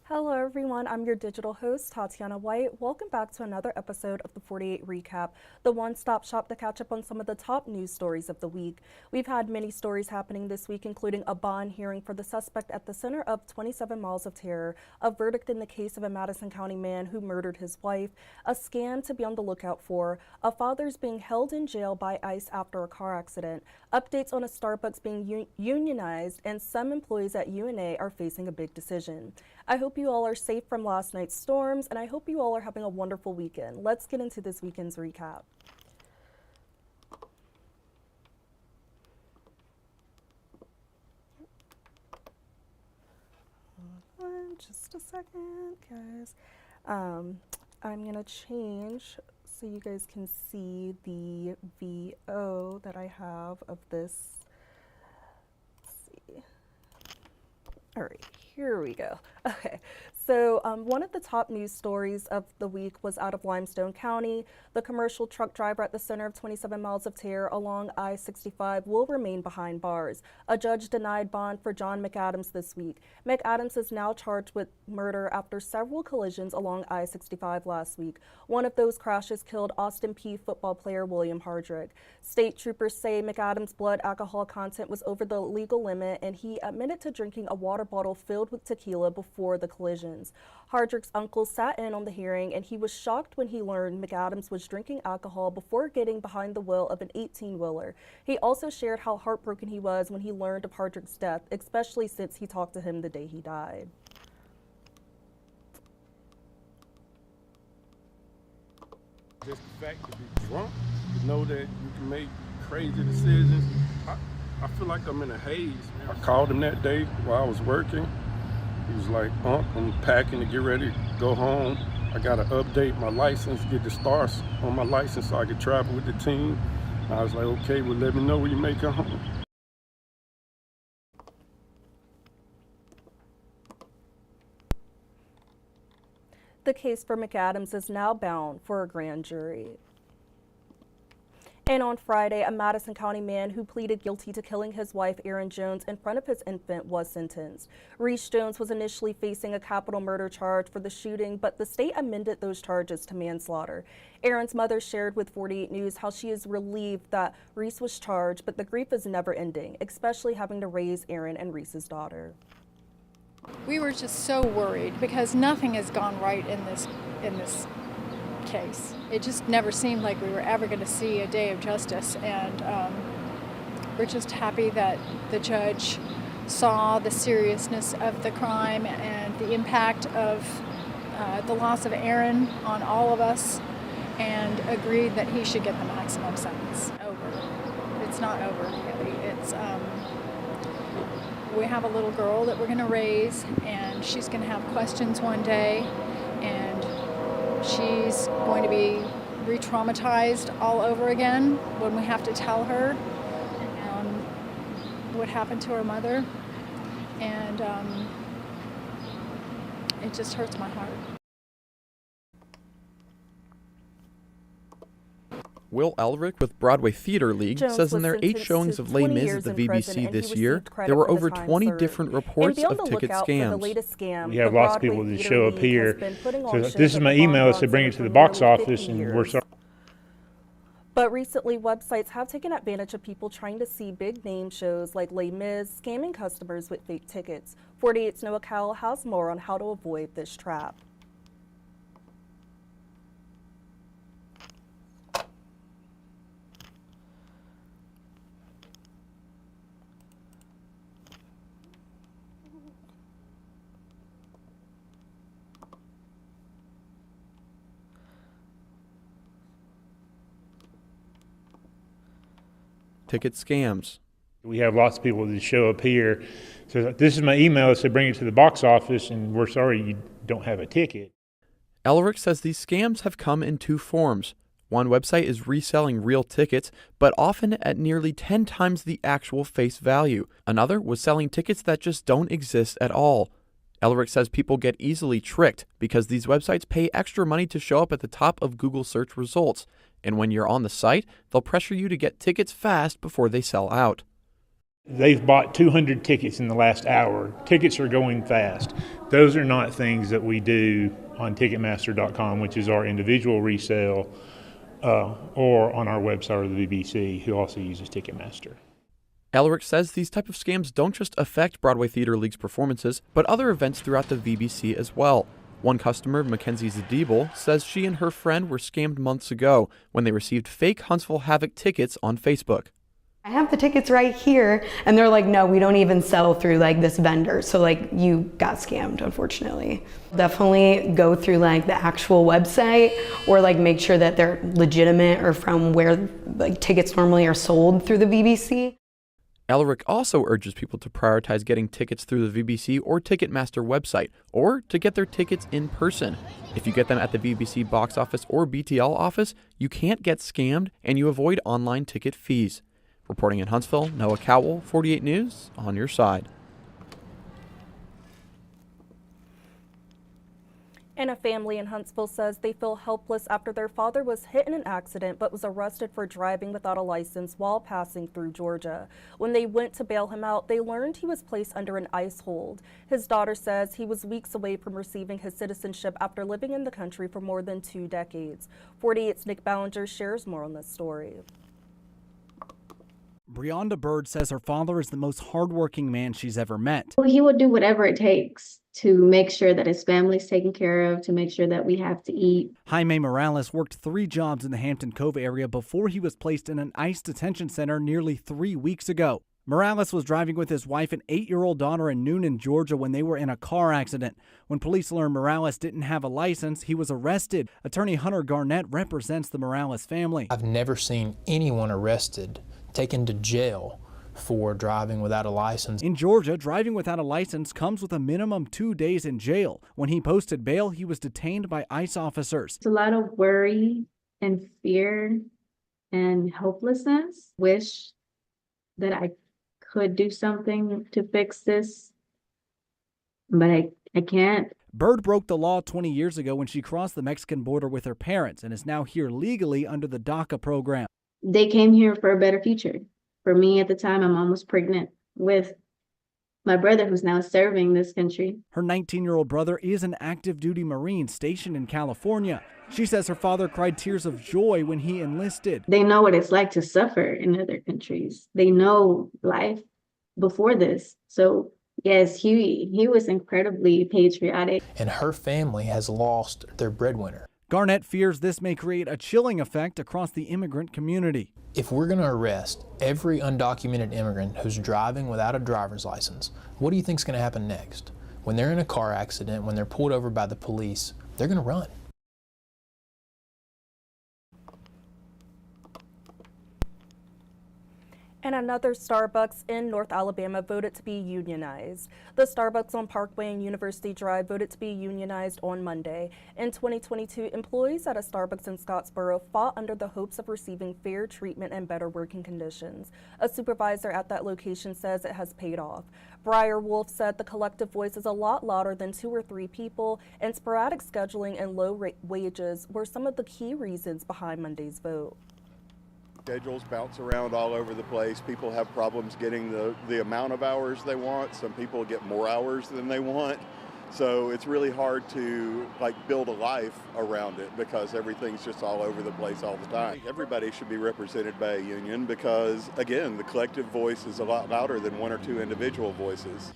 Hello everyone, I'm your digital host, Tatyana White. Welcome back to another episode of the 48 Recap, the one-stop shop to catch up on some of the top news stories of the week. We've had many stories happening this week, including a bond hearing for the suspect at the center of 27 Miles of Terror, a verdict in the case of a Madison County man who murdered his wife, a scam to be on the lookout for, a father's being held in jail by ICE after a car accident, updates on a Starbucks being unionized, and some employees at UNA are facing a big decision. I hope you all are safe from last night's storms, and I hope you all are having a wonderful weekend. Let's get into this weekend's recap. Just a second, guys. I'm gonna change so you guys can see the VO that I have of this. Let's see. All right, here we go. Okay, so one of the top news stories of the week was out of Limestone County. The commercial truck driver at the center of 27 Miles of Terror along I-65 will remain behind bars. A judge denied bond for John McAdams this week. McAdams is now charged with murder after several collisions along I-65 last week. One of those crashes killed Austin Peay football player William Hardrick. State troopers say McAdams' blood alcohol content was over the legal limit, and he admitted to drinking a water bottle filled with tequila before the collisions. Hardrick's uncle sat in on the hearing, and he was shocked when he learned McAdams was drinking alcohol before getting behind the wheel of an 18-wheeler. He also shared how heartbroken he was when he learned of Hardrick's death, especially since he talked to him the day he died. Just the fact to be drunk, to know that you can make crazy decisions. I feel like I'm in a haze. I called him that day while I was working. He was like, I'm packing to get ready to go home. I got to update my license, get the stars on my license so I could travel with the team. I was like, okay, well, let me know when you make it home. The case for McAdams is now bound for a grand jury. And on Friday, a Madison County man who pleaded guilty to killing his wife, Erin Jones, in front of his infant was sentenced. Reese Jones was initially facing a capital murder charge for the shooting, but the state amended those charges to manslaughter. Erin's mother shared with 48 News how she is relieved that Reese was charged, but the grief is never ending, especially having to raise Erin and Reese's daughter. We were just so worried because nothing has gone right in this case. It just never seemed like we were ever going to see a day of justice, and we're just happy that the judge saw the seriousness of the crime and the impact of the loss of Erin on all of us, and agreed that he should get the maximum sentence. It's not over, really. It's we have a little girl that we're going to raise, and she's going to have questions one day, and she's going to be re-traumatized all over again when we have to tell her what happened to her mother, and it just hurts my heart. Will Elric with Broadway Theater League says in their 8 showings of Les Mis at the BBC this year, there were over 20 different reports of ticket scams. We have lots of people that show up here. So this is my email, so bring it to the box office, and we're sorry. But recently, websites have taken advantage of people trying to see big-name shows like Les Mis, scamming customers with fake tickets. 48's Noah Cowell has more on how to avoid this trap. Ticket scams. We have lots of people that show up here. So this is my email, so bring it to the box office, and we're sorry you don't have a ticket. Elric says these scams have come in 2 forms. One website is reselling real tickets, but often at nearly 10 times the actual face value. Another was selling tickets that just don't exist at all. Elric says people get easily tricked because these websites pay extra money to show up at the top of Google search results. And when you're on the site, they'll pressure you to get tickets fast before they sell out. They've bought 200 tickets in the last hour. Tickets are going fast. Those are not things that we do on Ticketmaster.com, which is our individual resale, or on our website or the BBC, who also uses Ticketmaster. Elric says these type of scams don't just affect Broadway Theater League's performances, but other events throughout the VBC as well. One customer, Mackenzie Zadiebel, says she and her friend were scammed months ago when they received fake Huntsville Havoc tickets on Facebook. I have the tickets right here, and they're like, no, we don't even sell through like this vendor. So like you got scammed, unfortunately. Definitely go through like the actual website, or like make sure that they're legitimate or from where like tickets normally are sold through the VBC. Elric also urges people to prioritize getting tickets through the VBC or Ticketmaster website, or to get their tickets in person. If you get them at the VBC box office or BTL office, you can't get scammed and you avoid online ticket fees. Reporting in Huntsville, Noah Cowell, 48 News, on your side. And a family in Huntsville says they feel helpless after their father was hit in an accident but was arrested for driving without a license while passing through Georgia. When they went to bail him out, they learned he was placed under an ICE hold. His daughter says he was weeks away from receiving his citizenship after living in the country for more than 2 decades. 48's Nick Ballinger shares more on this story. Brianda Bird says her father is the most hardworking man she's ever met. Well, he would do whatever it takes to make sure that his family's taken care of, to make sure that we have to eat. Jaime Morales worked 3 jobs in the Hampton Cove area before he was placed in an ICE detention center nearly 3 weeks ago. Morales was driving with his wife and 8-year-old daughter in Noonan, Georgia when they were in a car accident. When police learned Morales didn't have a license, he was arrested. Attorney Hunter Garnett represents the Morales family. I've never seen anyone arrested, taken to jail for driving without a license. In Georgia, driving without a license comes with a minimum 2 days in jail. When he posted bail, he was detained by ICE officers. It's a lot of worry and fear and hopelessness. Wish that I could do something to fix this, but I can't. Bird broke the law 20 years ago when she crossed the Mexican border with her parents and is now here legally under the DACA program. They came here for a better future. For me at the time, my mom was pregnant with my brother, who's now serving this country. Her 19-year-old brother is an active duty Marine stationed in California. She says her father cried tears of joy when he enlisted. They know what it's like to suffer in other countries. They know life before this. So yes, he was incredibly patriotic. And her family has lost their breadwinner. Garnett fears this may create a chilling effect across the immigrant community. If we're going to arrest every undocumented immigrant who's driving without a driver's license, what do you think is going to happen next? When they're in a car accident, when they're pulled over by the police, they're going to run. And another Starbucks in North Alabama voted to be unionized. The Starbucks on Parkway and University Drive voted to be unionized on Monday. In 2022, employees at a Starbucks in Scottsboro fought under the hopes of receiving fair treatment and better working conditions. A supervisor at that location says it has paid off. Briar Wolf said the collective voice is a lot louder than 2 or 3 people, and sporadic scheduling and low wages were some of the key reasons behind Monday's vote. Schedules bounce around all over the place. People have problems getting the amount of hours they want. Some people get more hours than they want. So it's really hard to build a life around it because everything's just all over the place all the time. Everybody should be represented by a union because, again, the collective voice is a lot louder than 1 or 2 individual voices.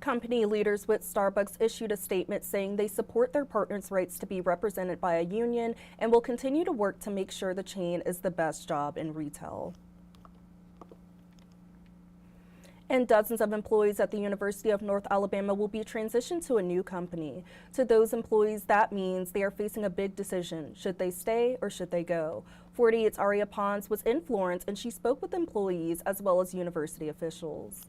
Company leaders with Starbucks issued a statement saying they support their partners' rights to be represented by a union and will continue to work to make sure the chain is the best job in retail. And dozens of employees at the University of North Alabama will be transitioned to a new company. To those employees, that means they are facing a big decision. Should they stay or should they go? 48's Aria Pons was in Florence and she spoke with employees as well as university officials.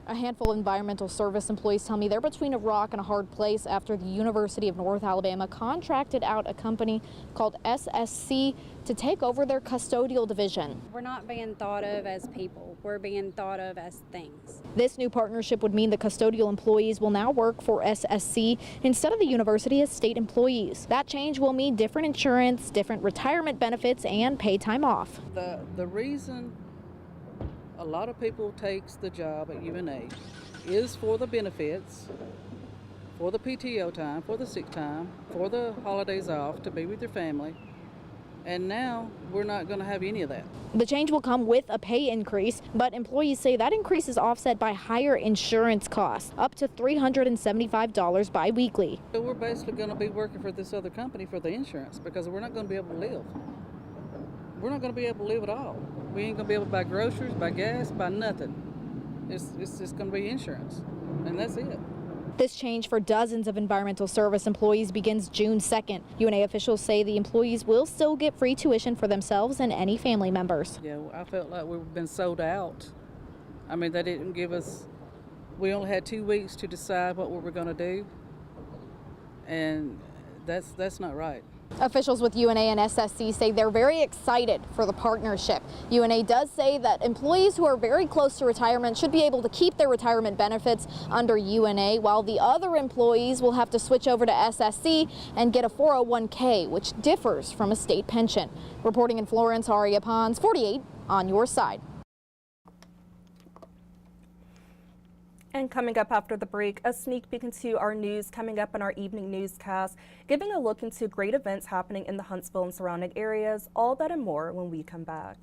A handful of environmental service employees tell me they're between a rock and a hard place after the University of North Alabama contracted out a company called SSC to take over their custodial division. We're not being thought of as people, we're being thought of as things. This new partnership would mean the custodial employees will now work for SSC instead of the university as state employees. That change will mean different insurance, different retirement benefits, and paid time off. The reason a lot of people takes the job at UNA is for the benefits, for the PTO time, for the sick time, for the holidays off, to be with your family. And now we're not going to have any of that. The change will come with a pay increase, but employees say that increase is offset by higher insurance costs, up to $375 biweekly. So we're basically going to be working for this other company for the insurance because we're not going to be able to live. We're not going to be able to live at all. We ain't going to be able to buy groceries, buy gas, buy nothing. It's just going to be insurance, and that's it. This change for dozens of environmental service employees begins June 2nd. UNA officials say the employees will still get free tuition for themselves and any family members. Yeah, I felt like we've been sold out. I mean, they didn't give us, we only had 2 weeks to decide what we were going to do, and that's not right. Officials with UNA and SSC say they're very excited for the partnership. UNA does say that employees who are very close to retirement should be able to keep their retirement benefits under UNA, while the other employees will have to switch over to SSC and get a 401k, which differs from a state pension. Reporting in Florence, Aria Pons, 48 on your side. And coming up after the break, a sneak peek into our news coming up in our evening newscast, giving a look into great events happening in the Huntsville and surrounding areas. All that and more when we come back.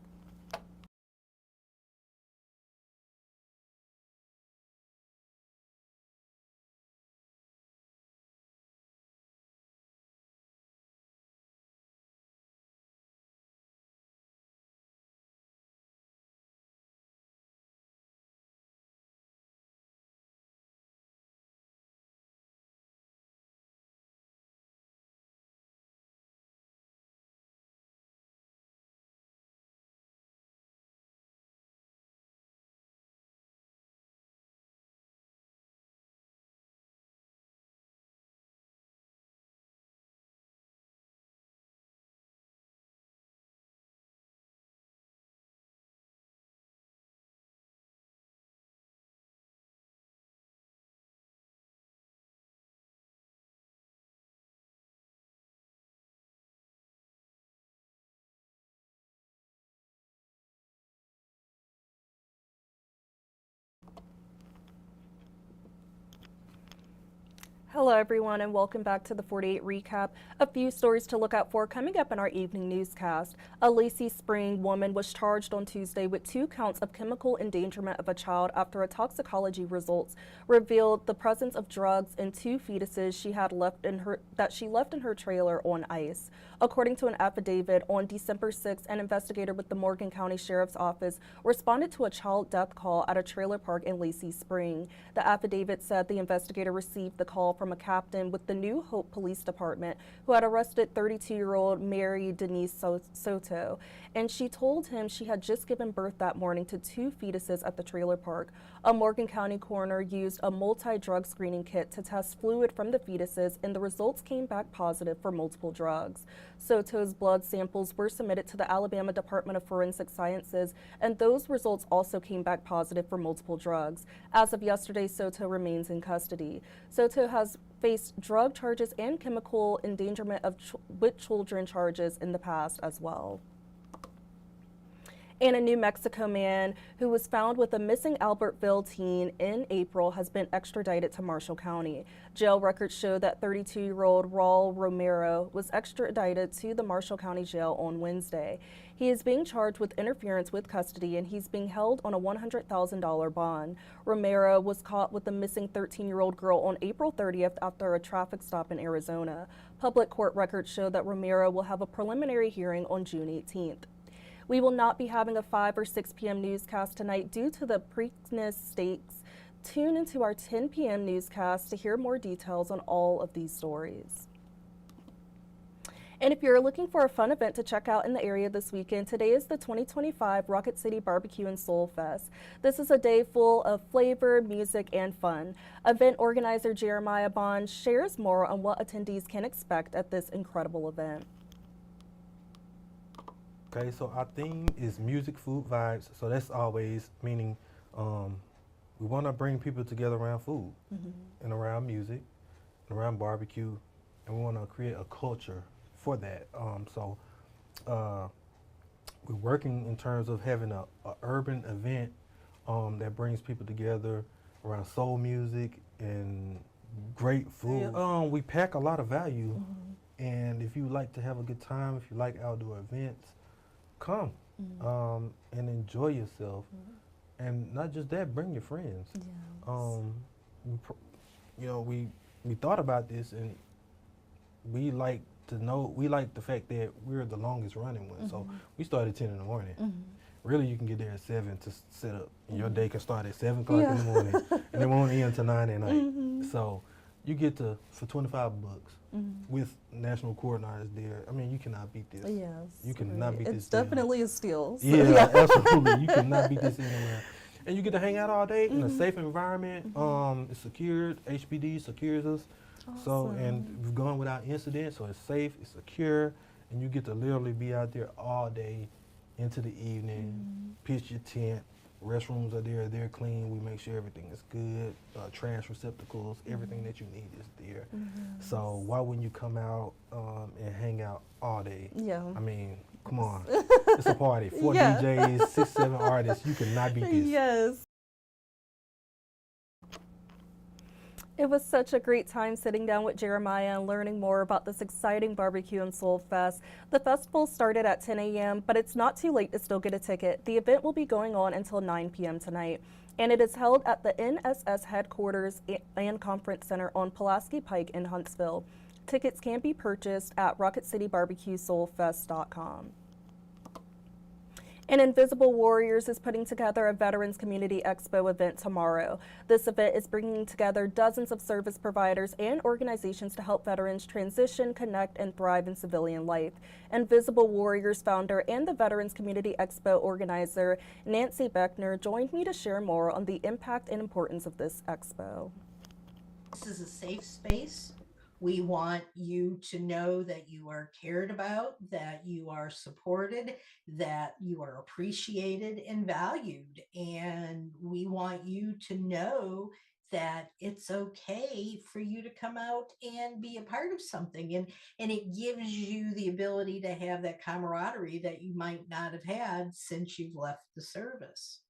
Hello everyone and welcome back to the 48 Recap. A few stories to look out for coming up in our evening newscast. A Lacey Spring woman was charged on Tuesday with 2 counts of chemical endangerment of a child after a toxicology results revealed the presence of drugs in 2 fetuses she left in her trailer on ice. According to an affidavit, on December 6th, an investigator with the Morgan County Sheriff's Office responded to a child death call at a trailer park in Lacey Spring. The affidavit said the investigator received the call from a captain with the New Hope Police Department who had arrested 32-year-old Mary Denise Soto, and she told him she had just given birth that morning to 2 fetuses at the trailer park. A Morgan County coroner used a multi-drug screening kit to test fluid from the fetuses, and the results came back positive for multiple drugs. Soto's blood samples were submitted to the Alabama Department of Forensic Sciences, and those results also came back positive for multiple drugs. As of yesterday, Soto remains in custody. Soto has faced drug charges and chemical endangerment with children charges in the past as well. And a New Mexico man who was found with a missing Albertville teen in April has been extradited to Marshall County. Jail records show that 32-year-old Raul Romero was extradited to the Marshall County Jail on Wednesday. He is being charged with interference with custody, and he's being held on a $100,000 bond. Romero was caught with a missing 13-year-old girl on April 30th after a traffic stop in Arizona. Public court records show that Romero will have a preliminary hearing on June 18th. We will not be having a 5 or 6 p.m. newscast tonight due to the Preakness Stakes. Tune into our 10 p.m. newscast to hear more details on all of these stories. And if you're looking for a fun event to check out in the area this weekend, today is the 2025 Rocket City Barbecue and Soul Fest. This is a day full of flavor, music, and fun. Event organizer Jeremiah Bond shares more on what attendees can expect at this incredible event. Okay, so our theme is music, food, vibes. So that's always meaning we want to bring people together around food and around music and around barbecue, and we want to create a culture for that. We're working in terms of having a urban event that brings people together around soul music and great food. We pack a lot of value, and if you like to have a good time, if you like outdoor events, come and enjoy yourself. And not just that, bring your friends. We thought about this, and we like the fact that we're the longest running one. So we start at 10 in the morning. Really, you can get there at 7 to set up, and your day can start at 7 o'clock in the morning, and it won't end until 9 at night. So you get to, for $25 with national coordinators there. I mean, you cannot beat this. Yes. You cannot beat this. It's definitely a steal. So Yeah, absolutely. You cannot beat this anywhere. And you get to hang out all day in a safe environment. It's secured. HPD secures us. Awesome. So, and we've gone without incident, so it's safe, it's secure, and you get to literally be out there all day into the evening, pitch your tent. Restrooms are there, they're clean. We make sure everything is good. Trash receptacles, everything that you need is there. So why wouldn't you come out and hang out all day? Yeah. I mean, come on. It's a party. 4 DJs, 6, 7 artists. You cannot beat this. Yes. It was such a great time sitting down with Jeremiah and learning more about this exciting Barbecue and Soul Fest. The festival started at 10 a.m., but it's not too late to still get a ticket. The event will be going on until 9 p.m. tonight, and it is held at the NSS headquarters and conference center on Pulaski Pike in Huntsville. Tickets can be purchased at RocketCityBarbecueSoulFest.com. And Invisible Warriors is putting together a Veterans Community Expo event tomorrow. This event is bringing together dozens of service providers and organizations to help veterans transition, connect, and thrive in civilian life. Invisible Warriors founder and the Veterans Community Expo organizer, Nancy Beckner, joined me to share more on the impact and importance of this expo. This is a safe space. We want you to know that you are cared about, that you are supported, that you are appreciated and valued. And we want you to know that it's okay for you to come out and be a part of something. And it gives you the ability to have that camaraderie that you might not have had since you've left the service.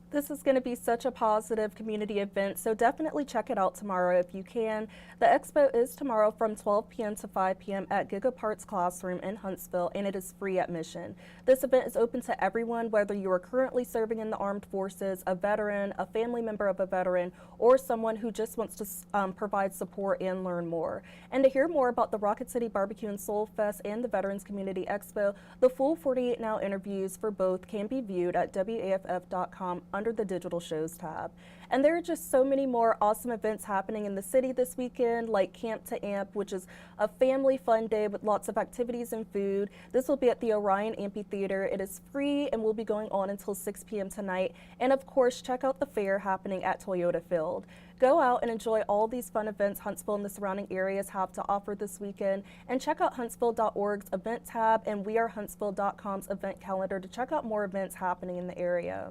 This is going to be such a positive community event, so definitely check it out tomorrow if you can. The expo is tomorrow from 12 p.m. to 5 p.m. at GigaParts Classroom in Huntsville, and it is free admission. This event is open to everyone, whether you are currently serving in the armed forces, a veteran, a family member of a veteran, or someone who just wants to provide support and learn more. And to hear more about the Rocket City Barbecue and Soul Fest and the Veterans Community Expo, the full 48 Now interviews for both can be viewed at WAFF.com under the Digital Shows tab. And there are just so many more awesome events happening in the city this weekend, like Camp to Amp, which is a family fun day with lots of activities and food. This will be at the Orion Amphitheater. It is free and will be going on until 6 p.m. tonight. And of course, check out the fair happening at Toyota Field. Go out and enjoy all these fun events Huntsville and the surrounding areas have to offer this weekend. And check out Huntsville.org's event tab and WeAreHuntsville.com's event calendar to check out more events happening in the area.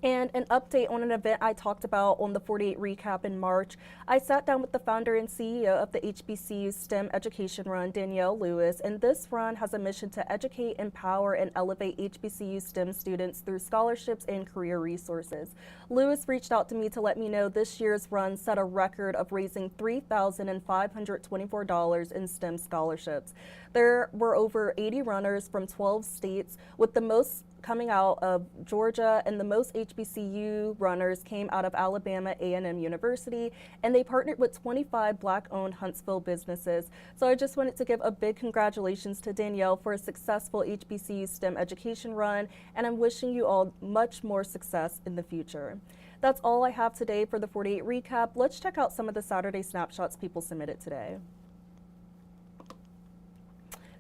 And an update on an event I talked about on the 48 recap in March. I sat down with the founder and CEO of the HBCU STEM Education Run, Danielle Lewis, and this run has a mission to educate, empower, and elevate HBCU STEM students through scholarships and career resources. Lewis reached out to me to let me know this year's run set a record of raising $3,524 in STEM scholarships. There were over 80 runners from 12 states, with the most coming out of Georgia, and the most HBCU runners came out of Alabama A&M University, and they partnered with 25 Black-owned Huntsville businesses. So I just wanted to give a big congratulations to Danielle for a successful HBCU STEM education run, and I'm wishing you all much more success in the future. That's all I have today for the 48 recap. Let's check out some of the Saturday snapshots people submitted today.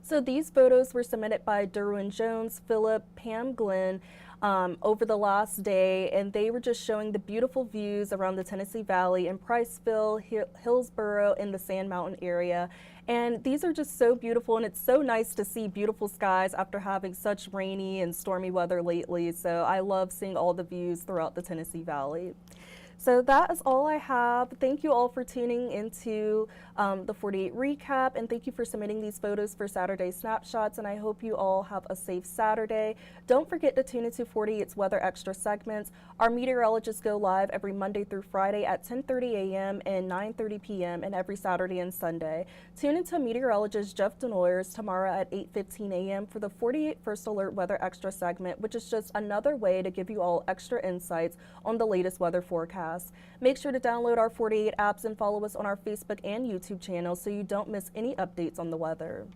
So these photos were submitted by Derwin Jones, Philip, Pam Glenn over the last day, and they were just showing the beautiful views around the Tennessee Valley in Priceville, Hillsboro, in the Sand Mountain area. And these are just so beautiful, and it's so nice to see beautiful skies after having such rainy and stormy weather lately. So I love seeing all the views throughout the Tennessee Valley. So that is all I have. Thank you all for tuning into the 48 recap, and thank you for submitting these photos for Saturday snapshots, and I hope you all have a safe Saturday. Don't forget to tune into 48's Weather Extra segments. Our meteorologists go live every Monday through Friday at 10:30 a.m. and 9:30 p.m. and every Saturday and Sunday. Tune into meteorologist Jeff Denoyers tomorrow at 8:15 a.m. for the 48 First Alert Weather Extra segment, which is just another way to give you all extra insights on the latest weather forecast. Make sure to download our 48 apps and follow us on our Facebook and YouTube channels so you don't miss any updates on the weather.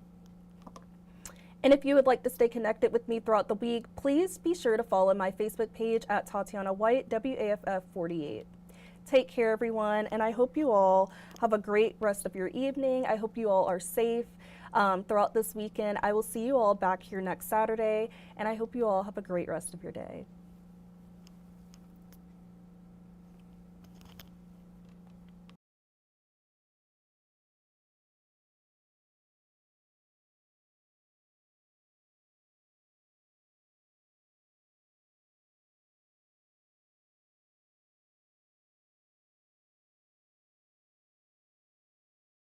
And if you would like to stay connected with me throughout the week, please be sure to follow my Facebook page at Tatyana White, WAFF 48. Take care, everyone, and I hope you all have a great rest of your evening. I hope you all are safe throughout this weekend. I will see you all back here next Saturday, and I hope you all have a great rest of your day.